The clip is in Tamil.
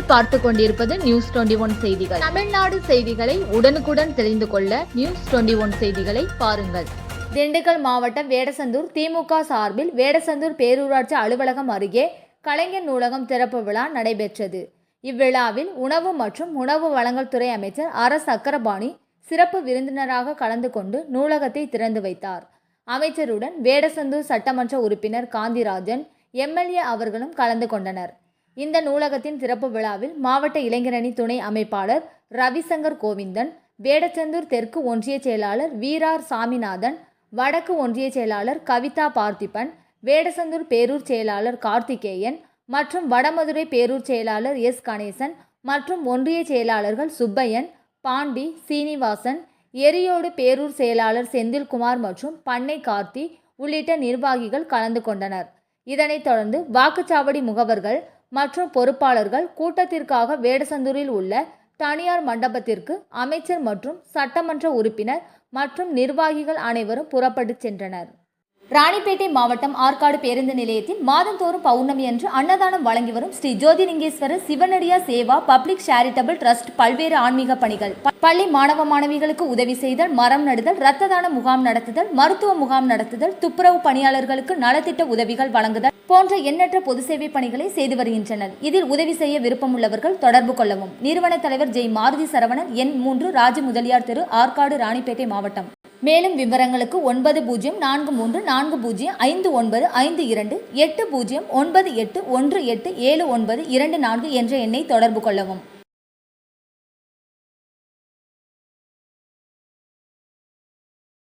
நீங்கள் பார்த்து கொண்டிருப்பது நியூஸ் 21 செய்திகள். தமிழ்நாடு செய்திகளை உடனுக்குடன் தெரிந்து கொள்ள நியூஸ் 21 செய்திகளை பாருங்கள். திண்டுக்கல் மாவட்டம் வேடசந்தூர் திமுக சார்பில் வேடசந்தூர் பேரூராட்சி அலுவலகம் அருகே கலைஞர் நூலகம் திறப்பு விழா நடைபெற்றது. இவ்விழாவில் உணவு மற்றும் உணவு வழங்கல் துறை அமைச்சர் ஆர்.எஸ். சக்கரபாணி சிறப்பு விருந்தினராக கலந்து கொண்டு நூலகத்தை திறந்து வைத்தார். அமைச்சருடன் வேடசந்தூர் சட்டமன்ற உறுப்பினர் காந்திராஜன், எம்எல்ஏ அவர்களும் கலந்து கொண்டனர். இந்த நூலகத்தின் திறப்பு விழாவில் மாவட்ட இளைஞரணி துணை அமைப்பாளர் ரவிசங்கர் கோவிந்தன், வேடசந்தூர் தெற்கு ஒன்றிய செயலாளர் வீரார் சாமிநாதன், வடக்கு ஒன்றிய செயலாளர் கவிதா பார்த்திபன், வேடசந்தூர் பேரூர் செயலாளர் கார்த்திகேயன் மற்றும் வடமதுரை பேரூர் செயலாளர் எஸ். கணேசன் மற்றும் ஒன்றிய செயலாளர்கள் சுப்பையன், பாண்டி, சீனிவாசன், எரியோடு பேரூர் செயலாளர் செந்தில்குமார் மற்றும் பண்ணை கார்த்தி உள்ளிட்ட நிர்வாகிகள் கலந்து கொண்டனர். இதனைத் தொடர்ந்து வாக்குச்சாவடி முகவர்கள் மற்றும் பொறுப்பாளர்கள் கூட்டத்திற்காக வேடசந்தூரில் உள்ள தனியார் மண்டபத்திற்கு அமைச்சர் மற்றும் சட்டமன்ற உறுப்பினர் மற்றும் நிர்வாகிகள் அனைவரும் புறப்பட்டு சென்றனர். ராணிப்பேட்டை மாவட்டம் ஆற்காடு பேருந்து நிலையத்தில் மாதந்தோறும் பௌர்ணமி அன்று அன்னதானம் வழங்கி வரும் Sri Jothilingeswarar சிவனடியா Seva public charitable trust பல்வேறு ஆன்மீக பணிகள், பள்ளி மாணவ மாணவிகளுக்கு உதவி செய்தல், மரம் நடுதல், இரத்த தான முகாம் நடத்துதல், மருத்துவ முகாம் நடத்துதல், துப்புரவு பணியாளர்களுக்கு நலத்திட்ட உதவிகள் வழங்குதல் போன்ற எண்ணற்ற பொது சேவை பணிகளை செய்து வருகின்றனர். இதில் உதவி செய்ய விருப்பமுள்ளவர்கள் தொடர்பு கொள்ளவும். நிறுவன தலைவர் ஜெய் மாருதி சரவணன், எண் 3, ராஜ முதலியார் தெரு, ஆற்காடு, ராணிப்பேட்டை மாவட்டம். மேலும் விவரங்களுக்கு 9040405952 809818187924 என்ற எண்ணை தொடர்பு கொள்ளவும்.